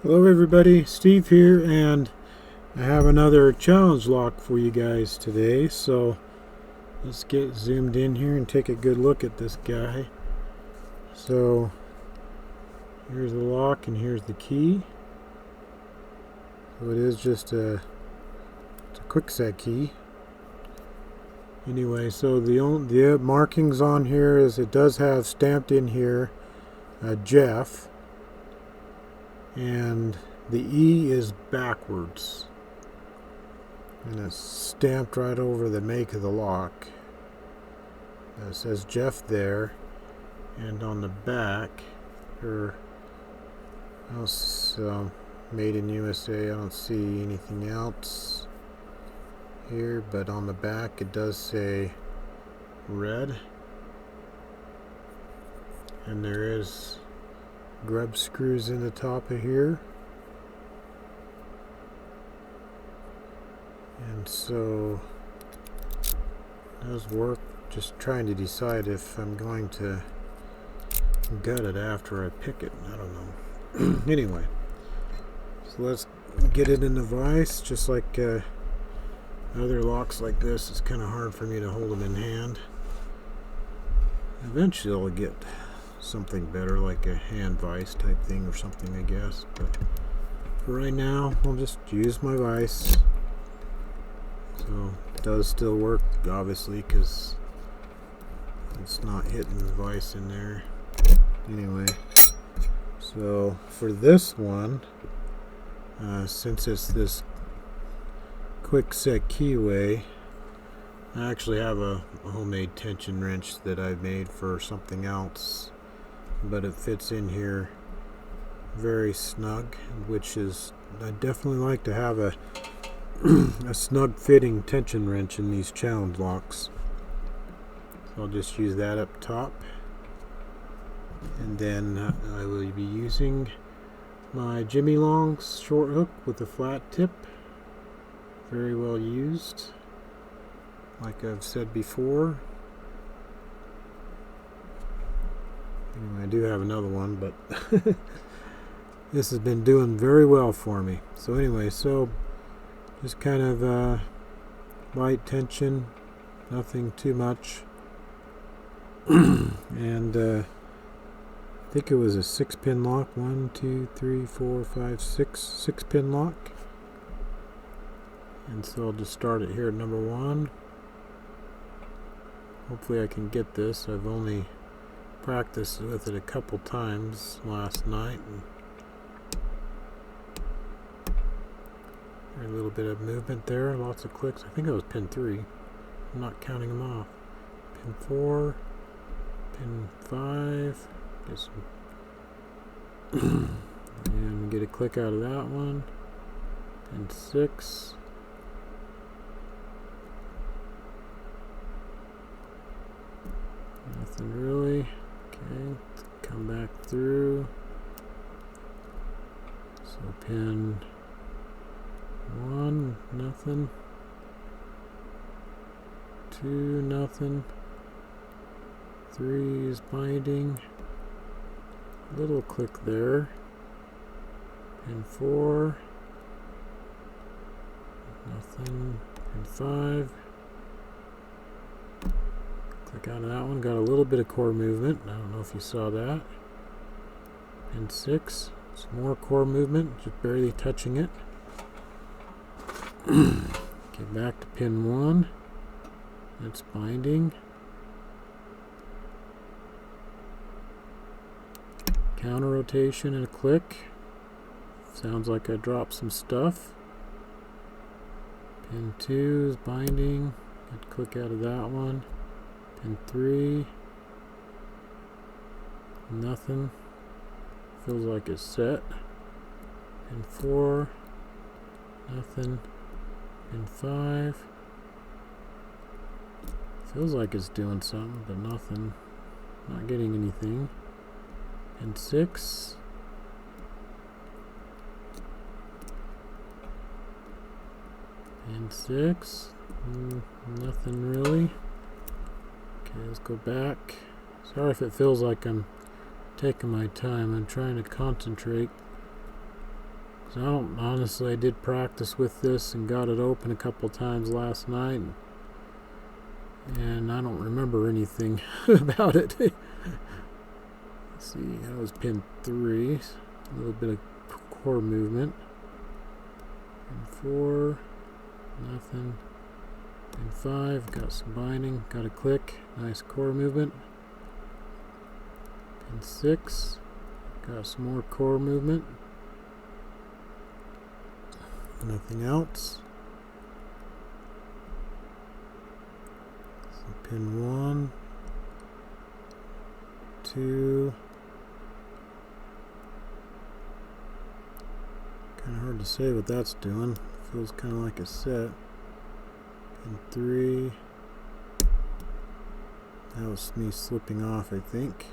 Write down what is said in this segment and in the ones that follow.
Hello everybody, Steve here, and I have another challenge lock for you guys today. So let's get zoomed in here and take a good look at this guy. So here's the lock and here's the key. So it is just it's a quick set key. Anyway, so the markings on here is it does have stamped in here Jeff, and the E is backwards, and it's stamped right over the make of the lock. It says Jeff there, and on the back, made in USA. I don't see anything else here, but on the back it does say red, and there is grub screws in the top of here. And so it does work. Just trying to decide if I'm going to gut it after I pick it. I don't know. Anyway, so let's get it in the vise. Just like other locks like this, it's kind of hard for me to hold them in hand. Eventually I'll get something better, like a hand vise type thing or something, I guess. But for right now, I'll just use my vise. So it does still work, obviously, because it's not hitting the vise in there. Anyway, so for this one, since it's this quick set keyway, I actually have a homemade tension wrench that I made for something else, but it fits in here very snug, which is, I definitely like to have a snug fitting tension wrench in these challenge locks. So I'll just use that up top, and then I will be using my Jimmy Long's short hook with a flat tip. Very well used, like I've said before. Anyway, I do have another one, but this has been doing very well for me. So anyway, so just kind of light tension, nothing too much. And I think it was a 6-pin lock. 1, 2, 3, 4, 5, 6 pin lock. And so I'll just start it here at number 1. Hopefully I can get this. I've only practiced with it a couple times last night. A little bit of movement there, lots of clicks. I think it was pin 3. I'm not counting them off. Pin 4, pin 5. Get some and get a click out of that one. Pin 6. Nothing really. Okay, come back through. So pin 1, nothing. 2, nothing. 3 is binding. Little click there. Pin 4, nothing. Pin 5. Click out of that one. Got a little bit of core movement. I don't know if you saw that. Pin 6. Some more core movement, just barely touching it. Get back to pin 1. That's binding. Counter rotation and a click. Sounds like I dropped some stuff. Pin 2 is binding. Get a click out of that one. Pin 3. Nothing. Feels like it's set. Pin 4. Nothing. Pin 5. Feels like it's doing something, but nothing. Not getting anything. Pin 6. Pin 6. Nothing really. Okay, let's go back. Sorry if it feels like I'm taking my time. I'm trying to concentrate So honestly, I did practice with this and got it open a couple times last night, and I don't remember anything about it. Let's see, that was pin 3, a little bit of core movement. Pin 4, nothing. Pin 5, got some binding, got a click, nice core movement. Pin 6, got some more core movement. Nothing else. So pin 1, 2. Kind of hard to say what that's doing. Feels kind of like a set. Pin 3. That was me slipping off, I think.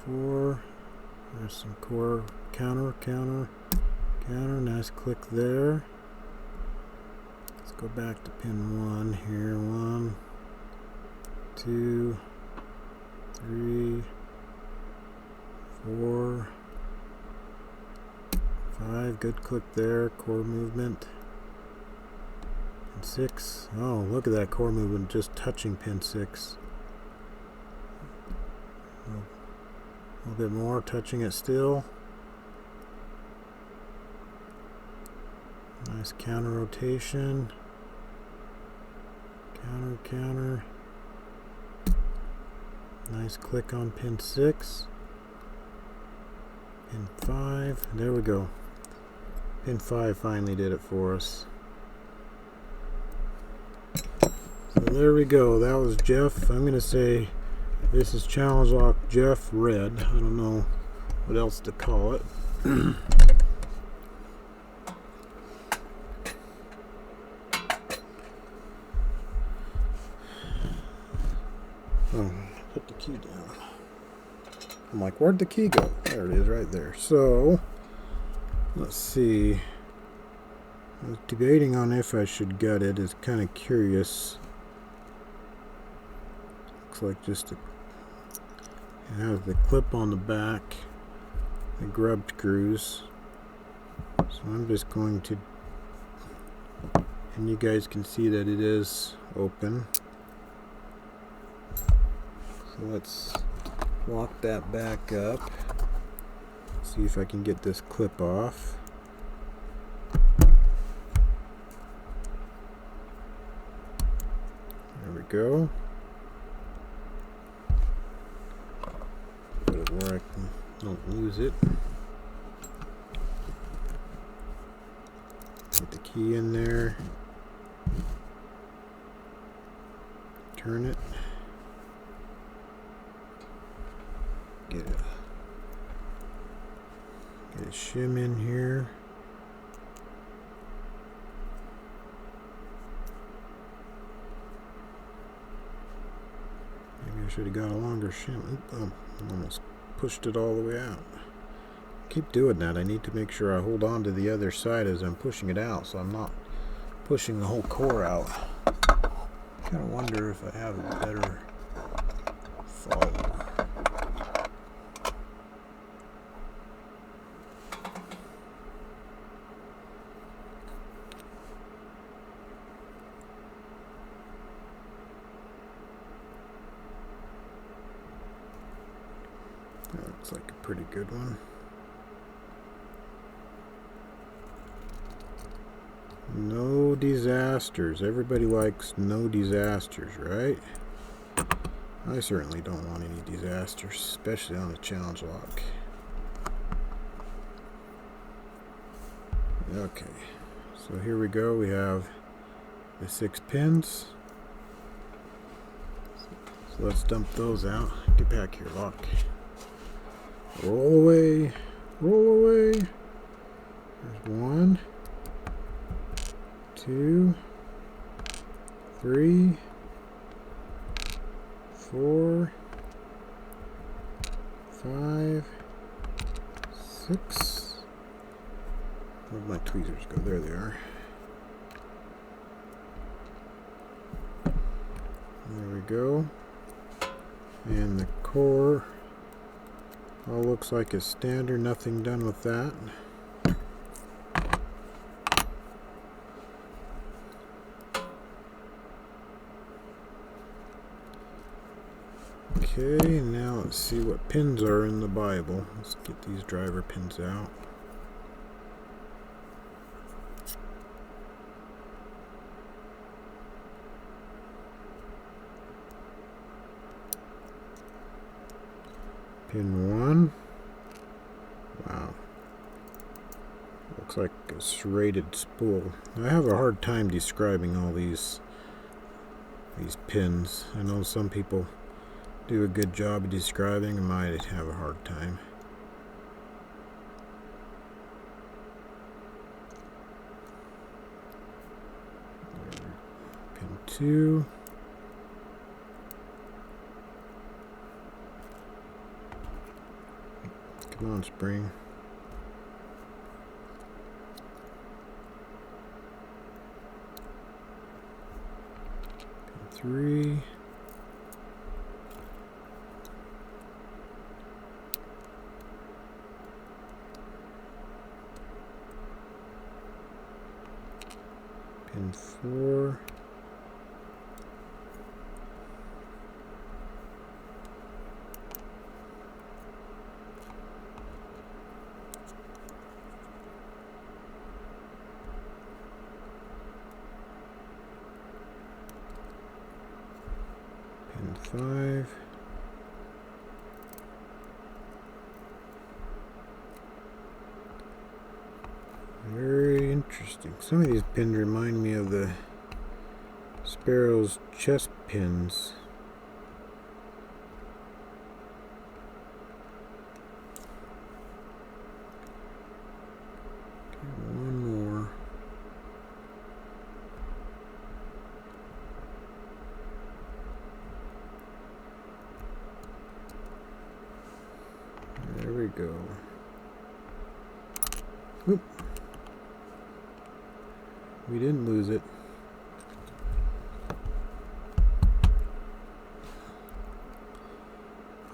4. There's some core counter. Nice click there. Let's go back to pin 1 here. 1, 2, 3, 4, 5. Good click there. Core movement. Pin 6. Oh, look at that core movement just touching pin 6. A little bit more, touching it still. Nice counter rotation. Counter. Nice click on pin 6. Pin 5. There we go. Pin 5 finally did it for us. So there we go. That was Jeff. I'm going to say this is Challenge Lock Jeff Red. I don't know what else to call it. Oh, put the key down. I'm like, where'd the key go? There it is, right there. So, let's see. I was debating on if I should gut it. It's kind of curious. Looks like just it has the clip on the back, the grub screws. So I'm just going to, and you guys can see that it is open. So let's lock that back up. See if I can get this clip off. There we go. Put it where I don't lose it. Put the key in there. Turn it. Get a shim in here. Maybe I should have got a longer shim. Oh, almost pushed it all the way out. Keep doing that. I need to make sure I hold on to the other side as I'm pushing it out, so I'm not pushing the whole core out. Kind of wonder if I have a better follower. That looks like a pretty good one. No disasters. Everybody likes no disasters, right? I certainly don't want any disasters, especially on a challenge lock. Okay, so here we go. We have the 6 pins. So let's dump those out. Get back here, lock. Roll away. Roll away. There's 1, 2, 3, 4, 5, 6. Where'd my tweezers go? There they are. There we go. And the core All looks like it's standard, nothing done with that. Okay, now let's see what pins are in the Bible. Let's get these driver pins out. Pin 1. Wow. Looks like a serrated spool. I have a hard time describing all these pins. I know some people do a good job of describing. I might have a hard time. Pin 2. Come on, spring. Pin 3. Pin 4. Pin 5. Very interesting. Some of these pins remind me of the sparrow's chest pins. Okay, one more. There we go. Oop. We didn't lose it.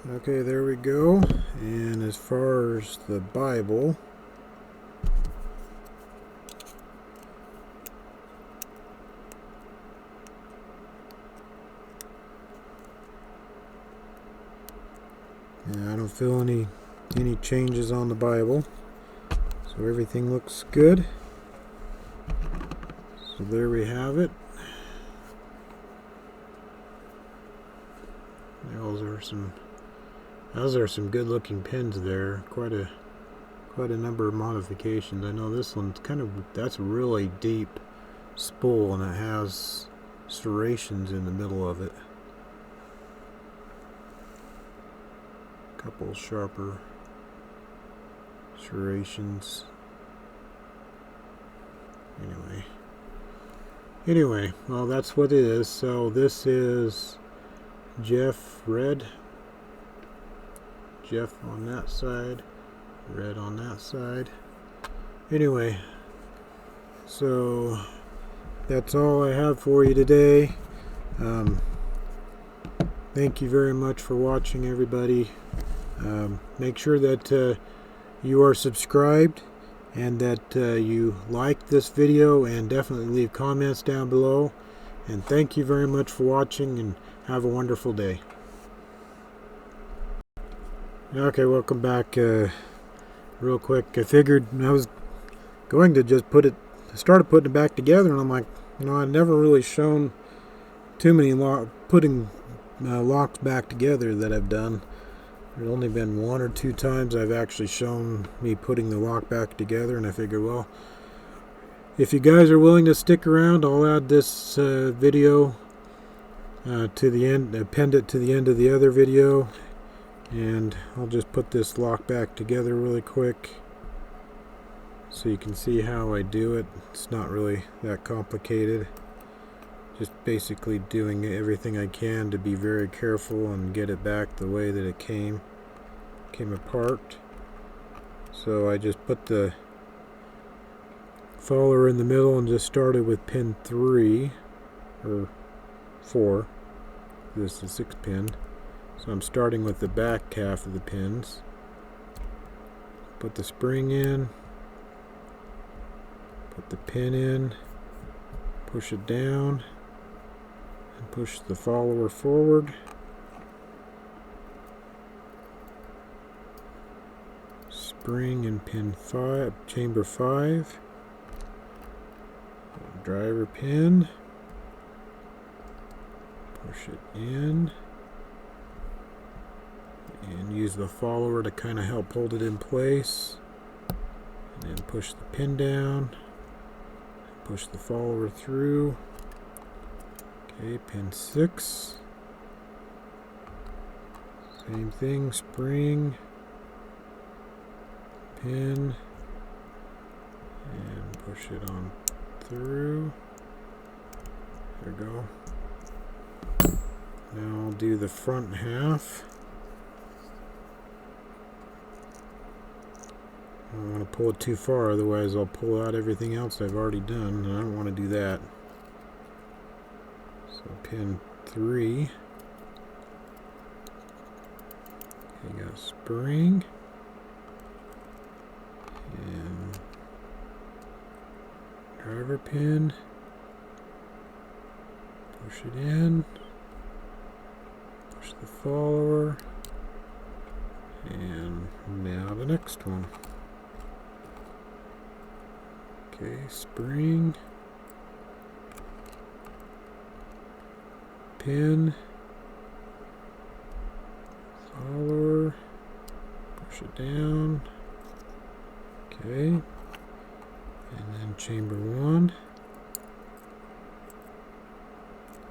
Okay, there we go. And as far as the Bible, yeah, I don't feel any changes on the Bible, so everything looks good. So there we have it. Those are some good looking pins there. Quite a number of modifications. I know this one's that's a really deep spool, and it has serrations in the middle of it. A couple sharper serrations. Anyway, well, that's what it is. So this is Jeff red. Jeff on that side, red on that side. Anyway, so that's all I have for you today. Thank you very much for watching, everybody. Make sure that you are subscribed and that you like this video, and definitely leave comments down below. And thank you very much for watching, and have a wonderful day. Okay, welcome back. Real quick, I figured I was going to just started putting it back together, and I'm like, I've never really shown too many putting locks back together that I've done. There's only been 1 or 2 times I've actually shown me putting the lock back together, and I figured, well, if you guys are willing to stick around, I'll add this video to the end, append it to the end of the other video. And I'll just put this lock back together really quick so you can see how I do it. It's not really that complicated. Just basically doing everything I can to be very careful and get it back the way that it came apart. So I just put the follower in the middle and just started with pin 3 or 4. This is the 6th pin. So I'm starting with the back half of the pins. put the spring in, put the pin in, push it down, and push the follower forward. Spring in pin 5, chamber 5. Driver pin. Push it in. And use the follower to kind of help hold it in place. And then push the pin down. Push the follower through. Okay, pin 6. Same thing, spring, pin, and push it on through. There we go. Now I'll do the front half. I don't want to pull it too far, otherwise I'll pull out everything else I've already done, and I don't want to do that. So pin 3. Okay, got a spring. And driver pin. Push it in. Push the follower. And now the next one. Okay, spring, pin, follower, push it down, okay, and then chamber 1,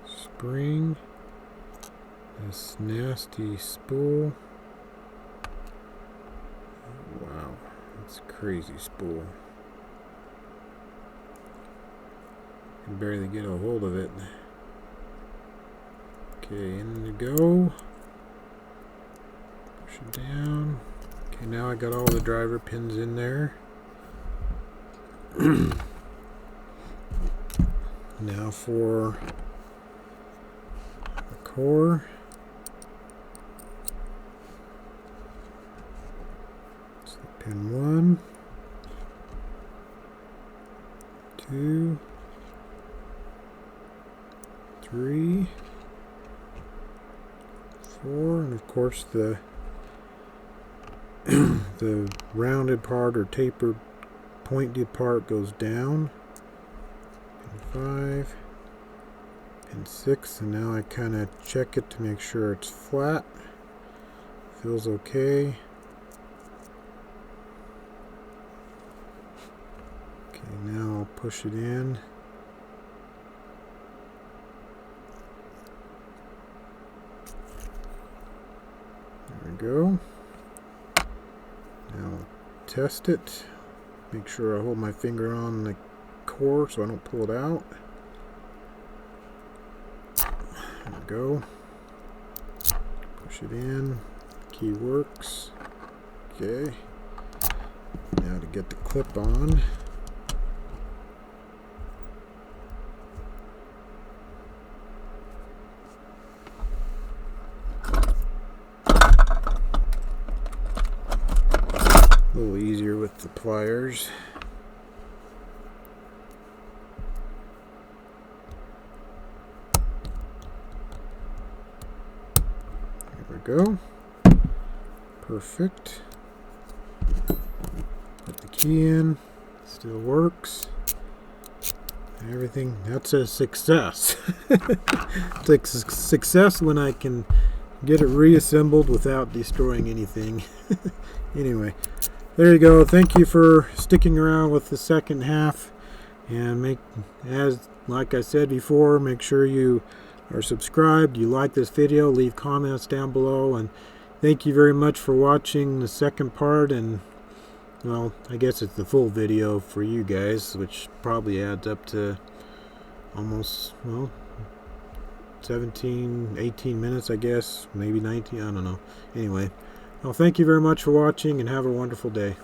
spring, this nasty spool. Wow, that's a crazy spool. Can barely get a hold of it. Okay, in you go. Push it down. Okay, now I got all the driver pins in there. Now for the core. So pin 1, 2, 3, 4, and of course the the rounded part or tapered pointed part goes down. Pin 5, pin 6, and now I kind of check it to make sure it's flat. Feels okay. Okay, now I'll push it in. There we go. Now test it. Make sure I hold my finger on the core so I don't pull it out. There we go. Push it in. Key works. Okay. Now to get the clip on. A little easier with the pliers. There we go. Perfect. Put the key in. Still works. Everything. That's a success. It's a success when I can get it reassembled without destroying anything. Anyway. There you go. Thank you for sticking around with the second half, and like I said before, make sure you are subscribed, you like this video, leave comments down below, and thank you very much for watching the second part. And well, I guess it's the full video for you guys, which probably adds up to almost 18 minutes, I guess, maybe 19, I don't know. Anyway, well, thank you very much for watching, and have a wonderful day.